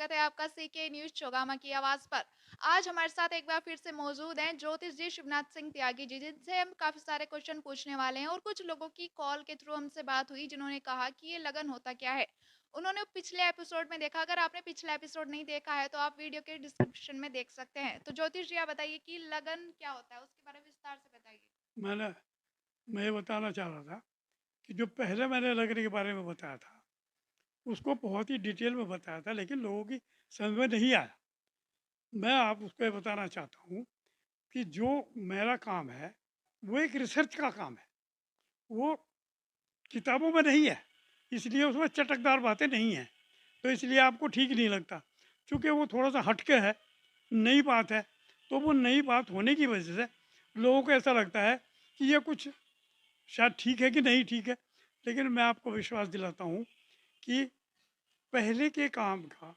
स्वागत है आपका सीके न्यूज़ चौगामा की आवाज़ पर। आज हमारे साथ एक बार फिर से मौजूद हैं ज्योतिष जी शिवनाथ सिंह त्यागी जी, जिनसे हम काफ़ी सारे क्वेश्चन पूछने वाले हैं और कुछ लोगों की कॉल के थ्रू हमसे बात हुई, जिन्होंने कहा कि ये लगन होता क्या है? उन्होंने पिछले एपिसोड में देखा, अगर आपने पिछला एपिसोड नहीं देखा है, तो आप वीडियो के डिस्क्रिप्शन में देख सकते हैं। तो ज्योतिष जी, आप बताइए कि लगन क्या होता है? उसके बारे में विस्तार से बताइए। मैंने मैं ये बताना चाह रहा था कि जो पहले मैंने लगने के बारे में बताया था, उसको बहुत ही डिटेल में बताया था, लेकिन लोगों की समझ में नहीं आया। मैं आप उसको ये बताना चाहता हूँ कि जो मेरा काम है, वो एक रिसर्च का काम है। वो किताबों में नहीं है, इसलिए उसमें चटकदार बातें नहीं हैं। तो इसलिए आपको ठीक नहीं लगता, चूँकि वो थोड़ा-सा हटके है, नई बात है, तो वो नई बात होने की वजह से लोगों को ऐसा लगता है कि ये कुछ शायद ठीक है कि नहीं ठीक है। लेकिन मैं आपको विश्वास दिलाता हूँ कि पहले के काम का,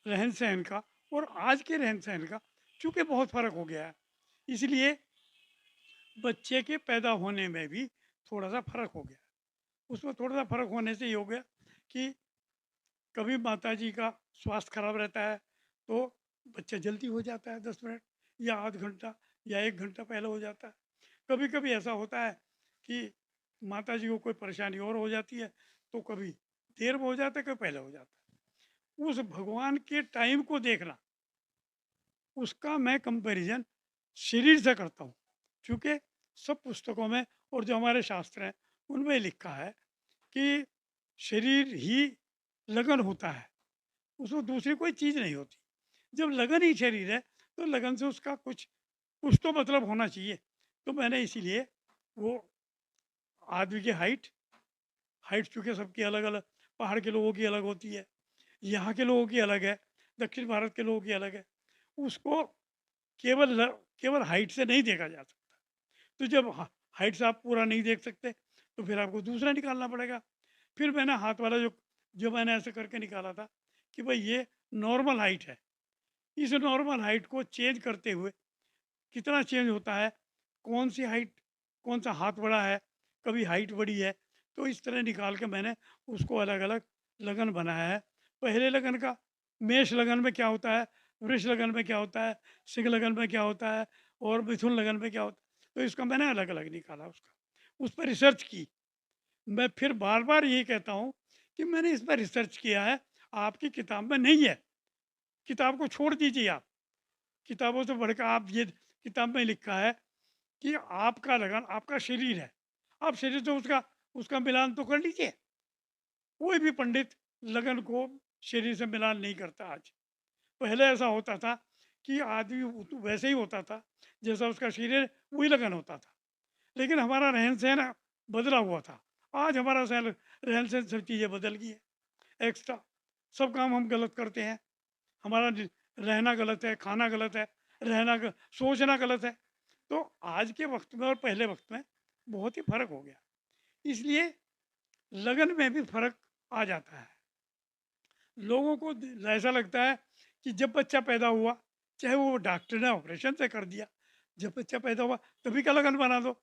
रहन-सहन का और आज के रहन-सहन का चूँकि बहुत फ़र्क हो गया है, इसलिए बच्चे के पैदा होने में भी थोड़ा-सा फ़र्क हो गया। उसमें थोड़ा-सा फ़र्क होने से ये हो गया कि कभी माताजी का स्वास्थ्य खराब रहता है, तो बच्चा जल्दी हो जाता है 10 मिनट या आध घंटा या 1 घंटा पहले हो जाता है। कभी-कभी ऐसा होता है कि माताजी को कोई परेशानी और हो जाती है, तो कभी देर में हो जाता है, कभी पहले हो जाता है। उस भगवान के टाइम को देखना, उसका मैं कंपैरिज़न शरीर से करता हूँ। चूँकि सब पुस्तकों में और जो हमारे शास्त्र हैं, उनमें लिखा है कि शरीर ही लगन होता है, उसमें दूसरी कोई चीज़ नहीं होती। जब लगन ही शरीर है, तो लगन से उसका कुछ कुछ तो मतलब होना चाहिए। तो मैंने इसीलिए वो आदमी की हाइट हाइट चूँकि सबकी अलग-अलग, पहाड़ के लोगों की अलग होती है, यहाँ के लोगों की अलग है, दक्षिण भारत के लोगों की अलग है। उसको केवल ल केवल हाइट से नहीं देखा जा सकता। तो जब हाइट से आप पूरा नहीं देख सकते, तो फिर आपको दूसरा निकालना पड़ेगा। फिर मैंने हाथ वाला जो जो मैंने ऐसे करके निकाला था कि भाई ये नॉर्मल हाइट है। इस नॉर्मल हाइट को चेंज करते हुए कितना चेंज होता है, कौन-सी हाइट, कौन-सा हाथ बड़ा है, कभी हाइट बड़ी है, तो इस तरह निकाल के मैंने उसको अलग-अलग लगन बनाया है। पहले लगन का मेष लगन में क्या होता है, वृष लगन में क्या होता है, सिंह लगन में क्या होता है और मिथुन लगन में क्या होता है, तो इसका मैंने अलग-अलग निकाला उसका। उस पर रिसर्च की। मैं फिर बार-बार यही कहता हूँ कि मैंने इस पर रिसर्च किया है, आपकी किताब में नहीं है। किताब को छोड़ दीजिए आप। किताबों से बढ़कर आप ये किताब में लिखा है कि आपका लगन आपका शरीर है। आप शरीर से उसका उसका मिलान तो कर लीजिए। कोई भी पंडित लगन को शरीर से मिलान नहीं करता आज। पहले ऐसा होता था कि आदमी तो वैसे ही होता था, जैसा उसका शरीर वही लगन होता था। लेकिन हमारा रहन-सहन बदला हुआ था। आज हमारा रहन-सहन सब चीज़ें बदल गई है। एक्स्ट्रा सब काम हम गलत करते हैं। हमारा रहना गलत है, खाना गलत है, रहना सोचना गलत है। तो आज के वक्त में और पहले वक्त में बहुत ही फर्क हो गया। इसलिए लगन में भी फर्क आ जाता है। लोगों को ऐसा लगता है कि जब बच्चा पैदा हुआ, चाहे वो डॉक्टर ने ऑपरेशन से कर दिया, जब बच्चा पैदा हुआ तभी का लगन बना दो।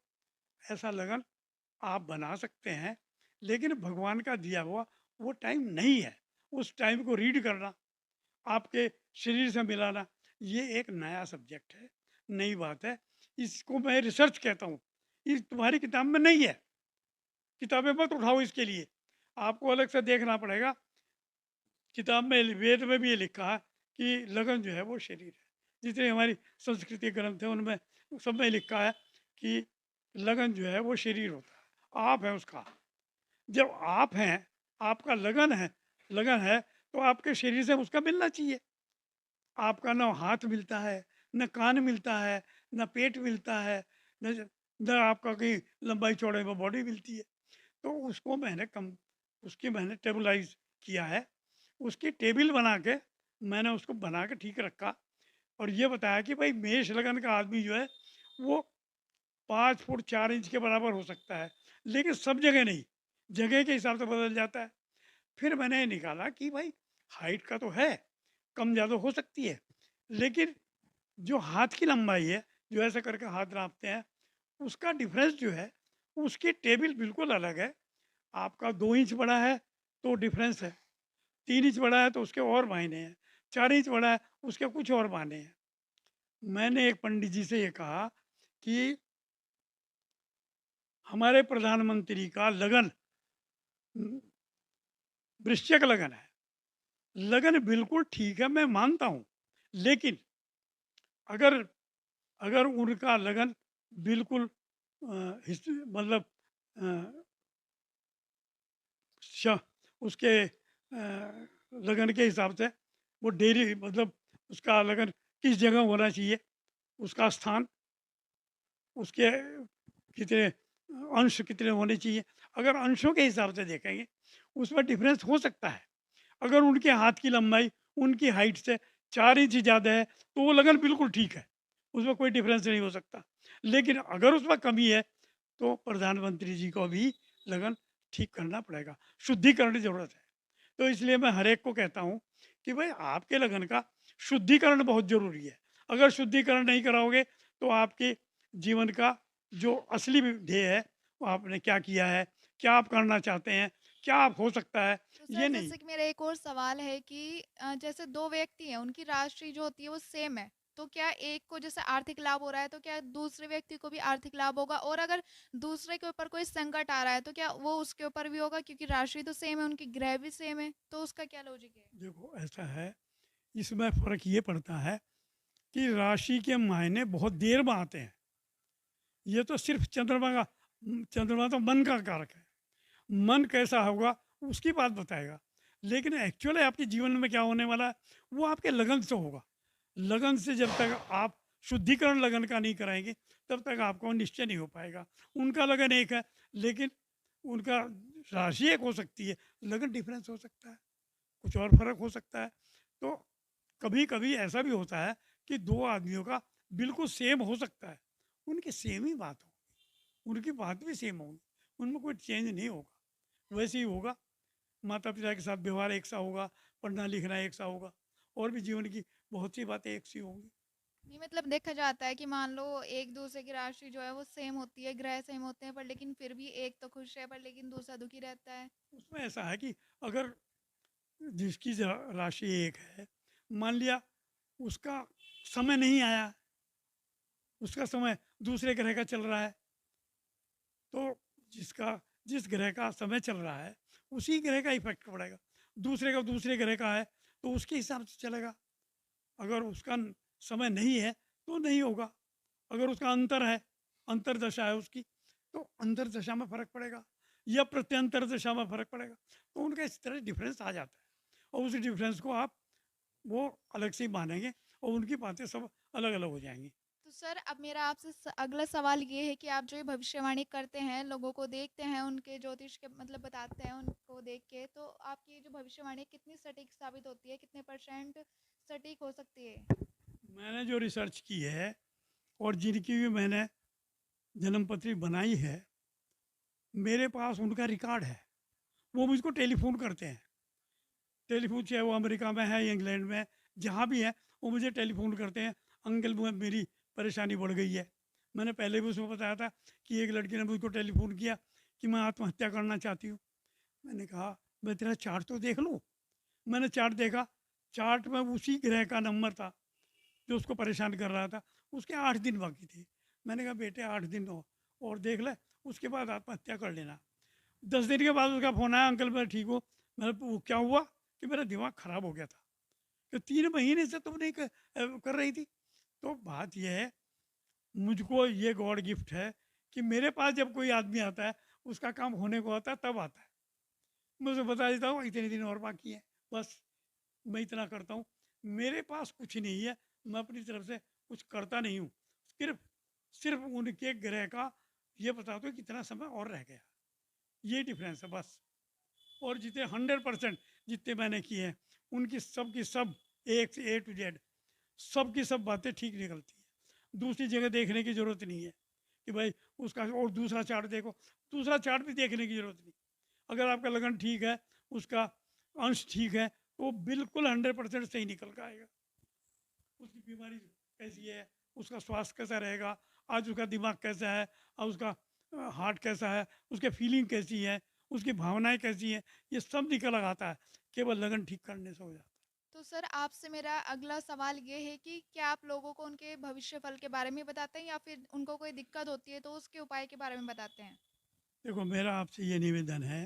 ऐसा लगन आप बना सकते हैं, लेकिन भगवान का दिया हुआ वो टाइम नहीं है। उस टाइम को रीड करना, आपके शरीर से मिलाना, ये एक नया सब्जेक्ट है, नई बात है। इसको मैं रिसर्च कहता हूँ। ये तुम्हारी किताब में नहीं है। किताबें मत उठाओ इसके लिए। आपको अलग से देखना पड़ेगा। किताब में वेद में भी ये लिखा है कि लगन जो है वो शरीर है। जितने हमारी संस्कृति ग्रंथ है उनमें सब में लिखा है कि लगन जो है वो शरीर होता है। आप है उसका। जब आप हैं, आपका लगन है, तो आपके शरीर से उसका मिलना चाहिए। आपका ना हाथ मिलता है, न कान मिलता है, न पेट मिलता है, न न आपका कहीं लंबाई चौड़ाई में बॉडी मिलती है। तो उसको मैंने कम उसकी मैंने टेबलाइज़ किया है। उसकी टेबल बना के मैंने उसको बना के ठीक रखा और ये बताया कि भाई मेष लगन का आदमी जो है वो 5 फुट 4 इंच के बराबर हो सकता है, लेकिन सब जगह नहीं, जगह के हिसाब से बदल जाता है। फिर मैंने ये निकाला कि भाई हाइट का तो है, कम ज़्यादा हो सकती है, लेकिन जो हाथ की लंबाई है, जो ऐसा करके हाथ नापते हैं, उसका डिफरेंस जो है, उसकी टेबल बिल्कुल अलग है। आपका 2 इंच बड़ा है, तो डिफरेंस है, 3 इंच बड़ा है तो उसके और मायने हैं। 4 इंच बड़ा है, उसके कुछ और मायने हैं। मैंने एक पंडित जी से ये कहा कि हमारे प्रधानमंत्री का लगन उम, वृश्चिक लगन है। लगन बिल्कुल ठीक है, मैं मानता हूँ। लेकिन अगर अगर उनका लगन बिल्कुल मतलब अ, श उसके लगन के हिसाब से वो डेली मतलब उसका लगन किस जगह होना चाहिए, उसका स्थान, उसके कितने अंश कितने होने चाहिए। अगर अंशों के हिसाब से देखेंगे, उसमें डिफरेंस हो सकता है। अगर उनके हाथ की लंबाई उनकी हाइट से 4 इंच ज़्यादा है, तो वो लगन बिल्कुल ठीक है, उसमें कोई डिफरेंस नहीं हो सकता। लेकिन अगर उसमें कमी है, तो प्रधानमंत्री जी को भी लगन ठीक करना पड़ेगा, शुद्धिकरण की ज़रूरत है। तो इसलिए मैं हर एक को कहता हूँ कि भाई आपके लगन का शुद्धिकरण बहुत ज़रूरी है। अगर शुद्धिकरण नहीं कराओगे, तो आपके जीवन का जो असली ध्येय है, वो आपने क्या किया है, क्या आप करना चाहते हैं, क्या आप हो सकता है, तो ये सर नहीं। जैसे कि मेरा एक और सवाल है कि जैसे 2 व्यक्ति हैं, उनकी राशि जो होती है वो सेम है। तो क्या एक को जैसे आर्थिक लाभ हो रहा है, तो क्या दूसरे व्यक्ति को भी आर्थिक लाभ होगा? और अगर दूसरे के ऊपर कोई संकट आ रहा है, तो क्या वो उसके ऊपर भी होगा? क्योंकि राशि तो सेम है, उनकी ग्रह भी सेम है, तो उसका क्या लॉजिक है? देखो ऐसा है, इसमें फ़र्क ये पड़ता है कि राशि के मायने बहुत देर में आते हैं। ये तो सिर्फ़ चंद्रमा तो मन का कारक है। मन कैसा होगा उसकी बात बताएगा। लेकिन एक्चुअली आपके जीवन में क्या होने वाला है, वो आपके लगन से होगा। लगन से जब तक आप शुद्धिकरण लगन का नहीं कराएँगे, तब तक आपको निश्चय नहीं हो पाएगा। उनका लगन एक है, लेकिन उनका राशि एक हो सकती है, लगन डिफरेंस हो सकता है, कुछ और फ़र्क हो सकता है। तो कभी-कभी ऐसा भी होता है कि 2 आदमियों का बिल्कुल सेम हो सकता है, उनकी सेम ही बात होगी, उनकी बात भी सेम होगी, उनमें कोई चेंज नहीं होगा। वैसे ही होगा, माता-पिता के साथ व्यवहार एक सा होगा, पढ़ना-लिखना एक सा होगा, और भी जीवन की बहुत सी बातें एक सी होंगी। नहीं मतलब देखा जाता है कि मान लो एक दूसरे की राशि जो है वो सेम होती है, ग्रह सेम होते हैं, पर लेकिन फिर भी एक तो खुश है, पर लेकिन दूसरा दुखी रहता है। उसमें ऐसा है कि अगर जिसकी राशि एक है, मान लिया उसका समय नहीं आया, उसका समय दूसरे ग्रह का चल रहा है, तो जिस ग्रह का समय चल रहा है, उसी ग्रह का इफेक्ट पड़ेगा। दूसरे का दूसरे ग्रह का है, तो उसके हिसाब से चलेगा। अगर उसका समय नहीं है, तो नहीं होगा। अगर उसका अंतर है, अंतर दशा है उसकी, तो अंतर दशा में फर्क पड़ेगा, या प्रत्यंतर दशा में फर्क पड़ेगा। तो उनका इस तरह डिफरेंस आ जाता है, और उस डिफरेंस को आप वो अलग से ही मानेंगे, और उनकी बातें सब अलग अलग हो जाएंगी। तो सर अब मेरा आपसे अगला सवाल ये है कि आप जो ये भविष्यवाणी करते हैं, लोगों को देखते हैं, उनके ज्योतिष के मतलब बताते हैं उनको देख के, तो आपकी ये जो भविष्यवाणी है, कितनी सटीक साबित होती है, कितने परसेंट सटीक हो सकती है? मैंने जो रिसर्च की है, और जिनकी भी मैंने जन्मपत्री बनाई है, मेरे पास उनका रिकॉर्ड है। वो मुझको टेलीफोन करते हैं, टेलीफोन चाहे वो अमेरिका में है या इंग्लैंड में है, जहाँ भी है, वो मुझे टेलीफोन करते हैं, अंकल मेरी परेशानी बढ़ गई है। मैंने पहले भी उसमें बताया था कि एक लड़की ने मुझको टेलीफोन किया कि मैं आत्महत्या करना चाहती हूँ। मैंने कहा मैं तेरा चार्ट तो देख लूँ। मैंने चार्ट देखा, चार्ट में उसी ग्रह का नंबर था जो उसको परेशान कर रहा था। उसके 8 दिन बाकी थे। मैंने कहा बेटे 8 दिन और देख ले, उसके बाद आत्महत्या कर लेना। 10 दिन के बाद उसका फ़ोन आया, अंकल मैं ठीक हूँ। मैंने वो क्या हुआ, कि मेरा दिमाग ख़राब हो गया था, कि 3 महीने से तुम नहीं कर रही थी। तो बात यह है, मुझको ये गॉड गिफ्ट है कि मेरे पास जब कोई आदमी आता है, उसका काम होने को आता है तब आता है। मैं उसे बता देता हूँ इतने दिन और बाकी है, बस मैं इतना करता हूँ। मेरे पास कुछ नहीं है, मैं अपनी तरफ से कुछ करता नहीं हूँ। सिर्फ सिर्फ उनके ग्रह का ये बताता हूँ कितना समय और रह गया, ये डिफरेंस है बस। और जितने 100% जितने मैंने किए हैं, उनकी सब की सब, एक से ए टू जेड, सब की सब बातें ठीक निकलती हैं। दूसरी जगह देखने की ज़रूरत नहीं है कि भाई उसका और दूसरा चार्ट देखो, दूसरा चार्ट भी देखने की ज़रूरत नहीं। अगर आपका लगन ठीक है, उसका अंश ठीक है, तो वो बिल्कुल 100% सही निकल कर आएगा। उसकी बीमारी कैसी है, उसका स्वास्थ्य कैसा रहेगा, आज उसका दिमाग कैसा है, और उसका हार्ट कैसा है, उसके फीलिंग कैसी है, उसकी भावनाएं कैसी हैं, ये सब निकल आता है, केवल लगन ठीक करने से हो जाता है। तो तो सर आपसे मेरा अगला सवाल ये है कि क्या आप लोगों को उनके भविष्य फल के बारे में बताते हैं या फिर उनको कोई दिक्कत होती है तो उसके उपाय के बारे में बताते हैं? देखो, मेरा आपसे ये निवेदन है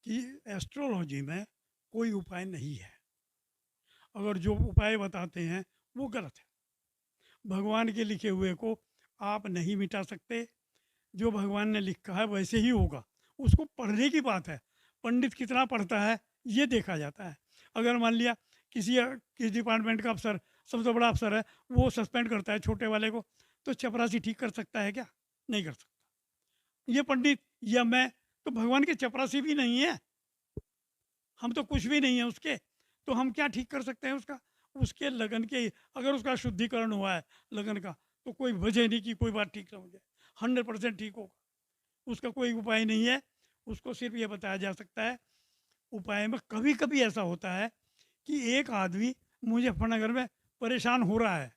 कि एस्ट्रोलॉजी में कोई उपाय नहीं है। अगर जो उपाय बताते हैं वो गलत है। भगवान के लिखे हुए को आप नहीं मिटा सकते। जो भगवान ने लिखा है वैसे ही होगा। उसको पढ़ने की बात है। पंडित कितना पढ़ता है ये देखा जाता है। अगर मान लिया किसी डिपार्टमेंट का अफसर, सबसे बड़ा अफसर है, वो सस्पेंड करता है छोटे वाले को, तो चपरासी ठीक कर सकता है क्या? नहीं कर सकता। ये पंडित या मैं तो भगवान के चपरासी भी नहीं है। हम तो कुछ भी नहीं है उसके। तो हम क्या ठीक कर सकते हैं उसका? उसके लगन के, अगर उसका शुद्धिकरण हुआ है लगन का, तो कोई वजह नहीं कि कोई बात ठीक ना हो जाए। 100% ठीक होगा। उसका कोई उपाय नहीं है। उसको सिर्फ ये बताया जा सकता है, उपाय में कभी कभी ऐसा होता है कि एक आदमी मुजफ्फरनगर में परेशान हो रहा है,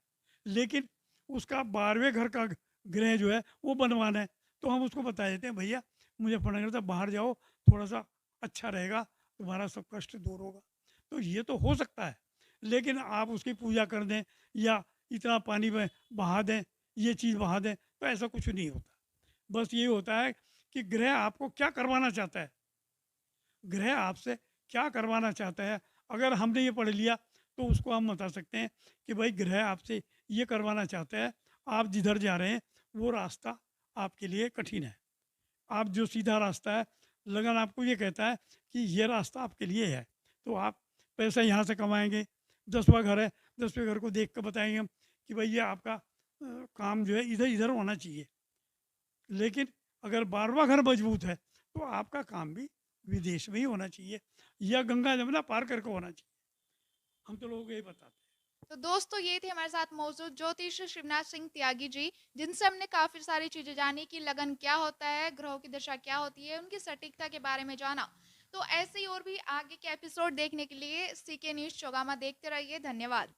लेकिन उसका 12वें घर का ग्रह जो है वो बनवाना है। तो हम उसको बता देते हैं, भैया मुजफ्फरनगर से बाहर जाओ, थोड़ा सा अच्छा रहेगा, तुम्हारा सब कष्ट दूर होगा। तो ये तो हो सकता है, लेकिन आप उसकी पूजा कर दें या इतना पानी में बहा दें, ये चीज़ बहा दें, तो ऐसा कुछ नहीं होता। बस ये होता है कि ग्रह आपको क्या करवाना चाहता है। ग्रह आपसे क्या करवाना चाहता है, अगर हमने ये पढ़ लिया तो उसको हम बता सकते हैं कि भाई ग्रह आपसे ये करवाना चाहता है, आप जिधर जा रहे हैं वो रास्ता आपके लिए कठिन है। आप जो सीधा रास्ता है, लगन आपको ये कहता है कि ये रास्ता आपके लिए है, तो आप पैसा यहाँ से कमाएंगे। 10वां घर है, 10वें घर को देख कर बताएंगे हम कि भाई ये आपका काम जो है इधर इधर होना चाहिए। लेकिन अगर 12वां घर मजबूत है तो आपका काम भी विदेश में ही होना चाहिए या गंगा जमुना पार करके होना चाहिए। हम तो लोगों को यही बताते हैं। तो दोस्तों ये थे हमारे साथ मौजूद ज्योतिष शिवनाथ सिंह त्यागी जी, जिनसे हमने काफ़ी सारी चीज़ें जानी कि लगन क्या होता है, ग्रहों की दशा क्या होती है, उनकी सटीकता के बारे में जाना। तो ऐसे ही और भी आगे के एपिसोड देखने के लिए सीके न्यूज़ चौगामा देखते रहिए। धन्यवाद।